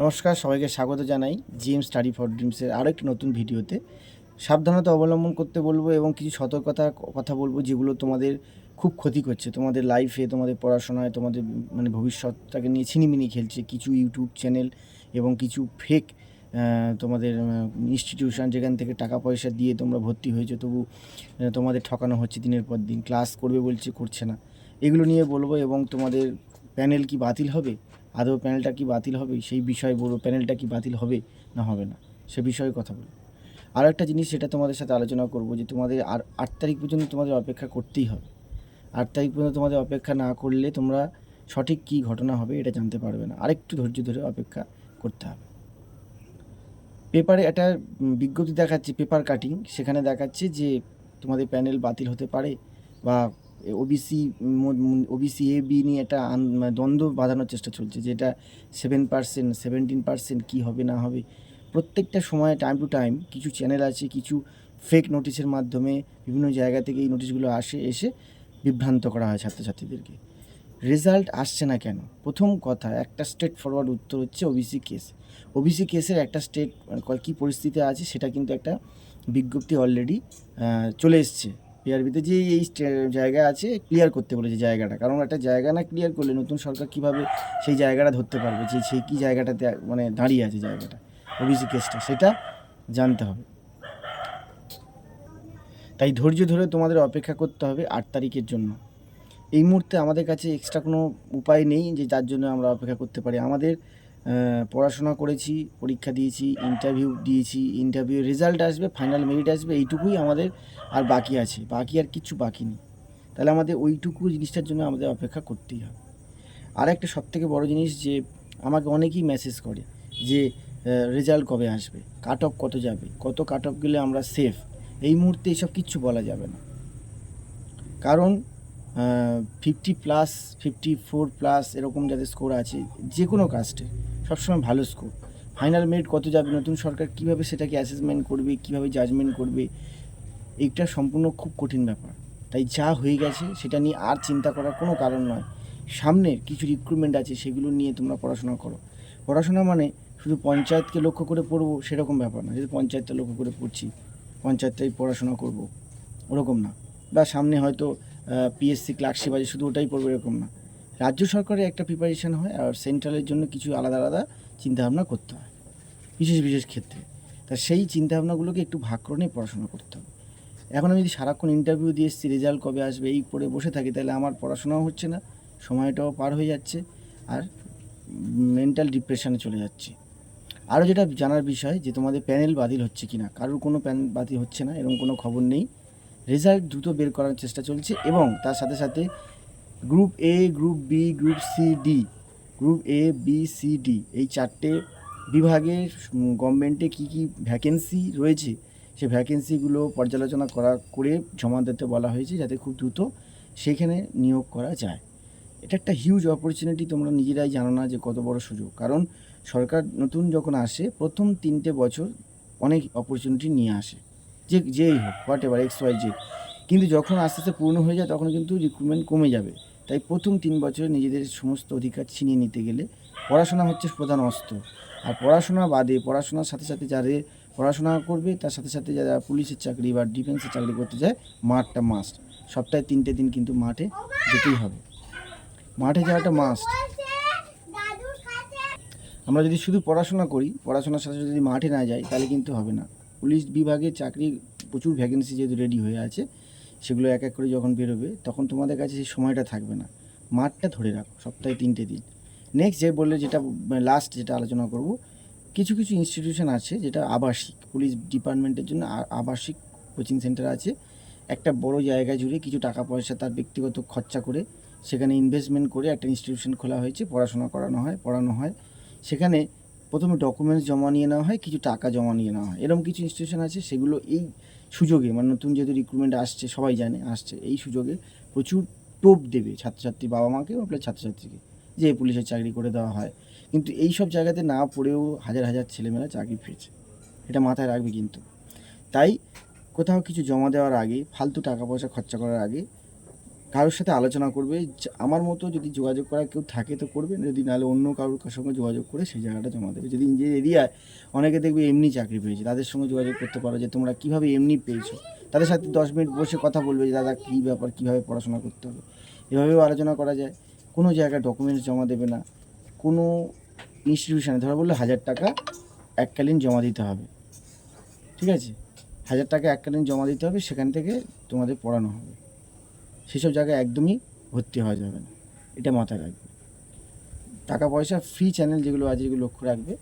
নমস্কার, সবাইকে স্বাগত জানাই জিএম স্টাডি ফর ড্রিমসের আরও একটি নতুন ভিডিওতে। সাবধানতা অবলম্বন করতে বলবো এবং কিছু সতর্কতার কথা বলবো যেগুলো তোমাদের খুব ক্ষতি করছে, তোমাদের লাইফে, তোমাদের পড়াশোনায়, তোমাদের ভবিষ্যৎটাকে নিয়ে ছিনিমিনি খেলছে কিছু ইউটিউব চ্যানেল এবং কিছু ফেক তোমাদের ইনস্টিটিউশন, যেখান থেকে টাকা পয়সা দিয়ে তোমরা ভর্তি হয়েছো, তবু তোমাদের ঠকানো হচ্ছে দিনের পর দিন। ক্লাস করবে বলছে, করছে না। এগুলো নিয়ে বলবো এবং তোমাদের প্যানেল কি বাতিল হবে, আদৌ প্যানেলটা কি বাতিল হবে সেই বিষয়ে বলবো। প্যানেলটা কি বাতিল হবে না হবে না সে বিষয়ে কথা বলবো। আর একটা জিনিস সেটা তোমাদের সাথে আলোচনা করব যে তোমাদের আর 8 তারিখ পর্যন্ত তোমাদের অপেক্ষা করতেই হবে। 8 তারিখ পর্যন্ত তোমাদের অপেক্ষা না করলে তোমরা সঠিক কী ঘটনা হবে এটা জানতে পারবে না। আরেকটু ধৈর্য ধরে অপেক্ষা করতে হবে। পেপারে একটা বিজ্ঞপ্তি দেখাচ্ছে, পেপার কাটিং, সেখানে দেখাচ্ছে যে তোমাদের প্যানেল বাতিল হতে পারে বা ওবিসি ওবিসি এ বি নিয়ে একটা দ্বন্দ্ব বাঁধানোর চেষ্টা চলছে, যেটা 7%, 17% কী হবে না হবে। প্রত্যেকটা সময় টাইম টু টাইম কিছু চ্যানেল আছে, কিছু ফেক নোটিশের মাধ্যমে বিভিন্ন জায়গা থেকে এই নোটিশগুলো এসে বিভ্রান্ত করা হয় ছাত্রছাত্রীদেরকে। রেজাল্ট আসছে না কেন? প্রথম কথা, একটা স্ট্রেট ফরওয়ার্ড উত্তর হচ্ছে ওবিসি কেস। ওবিসি কেসের একটা স্টেট কী পরিস্থিতি আছে সেটা কিন্তু একটা বিজ্ঞপ্তি অলরেডি চলে এসছে পিআরবিতে, যে এই জায়গা আছে, ক্লিয়ার করতে বলেছে জায়গাটা। কারণ একটা জায়গা না ক্লিয়ার করলে নতুন সরকার কীভাবে সেই জায়গাটা ধরতে পারবে, যে সেই কী জায়গাটাতে দাঁড়িয়ে আছে জায়গাটা, ওবিসি কেসটা, সেটা জানতে হবে। তাই ধৈর্য ধরে তোমাদের অপেক্ষা করতে হবে 8 তারিখের জন্য। এই মুহূর্তে আমাদের কাছে এক্সট্রা কোনো উপায় নেই যে যার জন্য আমরা অপেক্ষা করতে পারি। আমাদের পড়াশোনা করেছি, পরীক্ষা দিয়েছি, ইন্টারভিউ দিয়েছি, ইন্টারভিউ রেজাল্ট আসবে, ফাইনাল মেরিট আসবে, এইটুকুই আমাদের আর বাকি আছে। বাকি আর কিচ্ছু বাকি নেই। তাহলে আমাদের ওইটুকু জিনিসটার জন্য আমাদের অপেক্ষা করতেই হবে। আর একটা সবথেকে বড় জিনিস, যে আমাকে অনেকেই মেসেজ করে যে রেজাল্ট কবে আসবে, কাট অফ কত যাবে, কত কাট অফ গেলে আমরা সেফ। এই মুহূর্তে এসব কিচ্ছু বলা যাবে না, কারণ 50+, 54+ এরকম যাদের স্কোর আছে যে কোনো কাস্টে সবসময় ভালো স্কোর। ফাইনাল মেরিট কত যাবে, নতুন সরকার কীভাবে সেটাকে অ্যাসেসমেন্ট করবে, কীভাবে জাজমেন্ট করবে, এইটা সম্পূর্ণ খুব কঠিন ব্যাপার। তাই যা হয়ে গেছে সেটা নিয়ে আর চিন্তা করার কোনো কারণ নয়। সামনের কিছু রিক্রুটমেন্ট আছে, সেগুলো নিয়ে তোমরা পড়াশোনা করো। পড়াশোনা মানে শুধু পঞ্চায়েতকে লক্ষ্য করে পড়বো সেরকম ব্যাপার না, যদি পঞ্চায়েতটা লক্ষ্য করে পড়ছি পঞ্চায়েতটাই পড়াশোনা করব ওরকম না, বা সামনে হয়তো পিএসসি ক্লার্কশিপ আছে শুধু ওটাই পড়বে এরকম না। রাজ্য সরকারের একটা প্রিপারেশান হয় আর সেন্ট্রালের জন্য কিছু আলাদা আলাদা চিন্তাভাবনা করতে হয় বিশেষ বিশেষ ক্ষেত্রে। তা সেই চিন্তাভাবনাগুলোকে একটু ভাগ করে নিয়ে পড়াশোনা করতে হবে। এখন আমি যদি সারাক্ষণ ইন্টারভিউ দিয়ে এসেছি, রেজাল্ট কবে আসবে এই করে বসে থাকি, তাহলে আমার পড়াশোনাও হচ্ছে না, সময়টাও পার হয়ে যাচ্ছে, আর মেন্টাল ডিপ্রেশনে চলে যাচ্ছে। আরও যেটা জানার বিষয়, যে তোমাদের প্যানেল বাতিল হচ্ছে কি না। কারোর কোনো প্যানেল বাতিল হচ্ছে না, এরকম কোনো খবর নেই। রেজাল্ট দ্রুত বের করার চেষ্টা চলছে এবং তার সাথে সাথে group A, group B, group C, D, group A, B, C, D, এই 4টে বিভাগে গভর্নমেন্টে কী কী ভ্যাকেন্সি রয়েছে সে ভ্যাকেন্সিগুলো পর্যালোচনা করে জমা দিতে বলা হয়েছে, যাতে খুব দ্রুত সেখানে নিয়োগ করা যায়। এটা একটা হিউজ অপরচুনিটি, তোমরা নিজেরাই জানো না যে কত বড় সুযোগ। কারণ সরকার নতুন যখন আসে প্রথম 3টে বছর অনেক অপরচুনিটি নিয়ে আসে, যেই হোক, হোয়াট এভার, XYZ। কিন্তু যখন আস্তে আস্তে পূর্ণ হয়ে যায় তখন কিন্তু রিক্রুটমেন্ট কমে যাবে। তাই প্রথম 3 বছরে নিজেদের সমস্ত অধিকার ছিনিয়ে নিতে গেলে পড়াশোনা হচ্ছে প্রধান অস্ত্র। আর পড়াশোনা বাদে, পড়াশোনার সাথে সাথে যাদের পড়াশোনা করবে তার সাথে সাথে যারা পুলিশের চাকরি বা ডিফেন্সের চাকরি করতে যায়, মাঠটা মাস্ট। সপ্তাহে 3টে দিন কিন্তু মাঠে যেতেই হবে, মাঠে যাওয়াটা মাস্ট। আমরা যদি শুধু পড়াশোনা করি, পড়াশোনার সাথে যদি মাঠে না যাই, তাহলে কিন্তু হবে না। পুলিশ বিভাগে চাকরি প্রচুর ভ্যাকেন্সি যেহেতু রেডি হয়ে আছে, সেগুলো এক এক করে যখন বেরোবে তখন তোমাদের কাছে সেই সময়টা থাকবে না। মাঠটা ধরে রাখো, সপ্তাহে 3টে দিন। নেক্সট যে বললে, যেটা লাস্ট যেটা আলোচনা করব, কিছু কিছু ইনস্টিটিউশন আছে যেটা আবাসিক, পুলিশ ডিপার্টমেন্টের জন্য আবাসিক কোচিং সেন্টার আছে। একটা বড় জায়গা জুড়ে কিছু টাকা পয়সা তার ব্যক্তিগত খরচা করে সেখানে ইনভেস্টমেন্ট করে একটা ইনস্টিটিউশন খোলা হয়েছে, পড়াশোনা পড়ানো হয়। সেখানে প্রথমে ডকুমেন্টস জমা নিয়ে নেওয়া হয়, কিছু টাকা জমা নিয়ে নেওয়া হয়। এরকম কিছু ইনস্টিটিউশন আছে, সেগুলো এই সুযোগে, নতুন যেহেতু রিক্রুটমেন্ট আসছে, সবাই জানে আসছে, এই সুযোগে প্রচুর টোপ দেবে ছাত্রছাত্রী বাবা মাকে বা ছাত্রছাত্রীকে, যে পুলিশের চাকরি করে দেওয়া হয়। কিন্তু এই সব জায়গাতে না পড়েও হাজার হাজার ছেলেমেয়েরা চাকরি পেয়েছে, এটা মাথায় রাখবে কিন্তু। তাই কোথাও কিছু জমা দেওয়ার আগে, ফালতু টাকা পয়সা খরচা করার আগে কারোর সাথে আলোচনা করবে। আমার মতো যদি যোগাযোগ করার কেউ থাকে তো করবে, যদি নাহলে অন্য কারোর সঙ্গে যোগাযোগ করে সেই জায়গাটা জমা দেবে। যদি নিজের এরিয়ায় অনেকে দেখবে এমনি চাকরি পেয়েছে, তাদের সঙ্গে যোগাযোগ করতে পারো যে তোমরা কীভাবে এমনি পেয়েছো। তাদের সাথে 10 মিনিট বসে কথা বলবে যে দাদা কী ব্যাপার, কীভাবে পড়াশোনা করতে হবে, এভাবেও আলোচনা করা যায়। কোনো জায়গায় ডকুমেন্টস জমা দেবে না। কোনো ইনস্টিটিউশনে ধরো বললো 1000 টাকা এককালীন জমা দিতে হবে, ঠিক আছে, 1000 টাকা এককালীন জমা দিতে হবে, সেখান থেকে তোমাদের পড়ানো হবে। সেসব জায়গায় একদমই ভর্তি হওয়া যাবে না, এটা মাথায় রাখবে। টাকা পয়সা ফ্রি চ্যানেল যেগুলো আছে, যেগুলো লক্ষ্য রাখবে,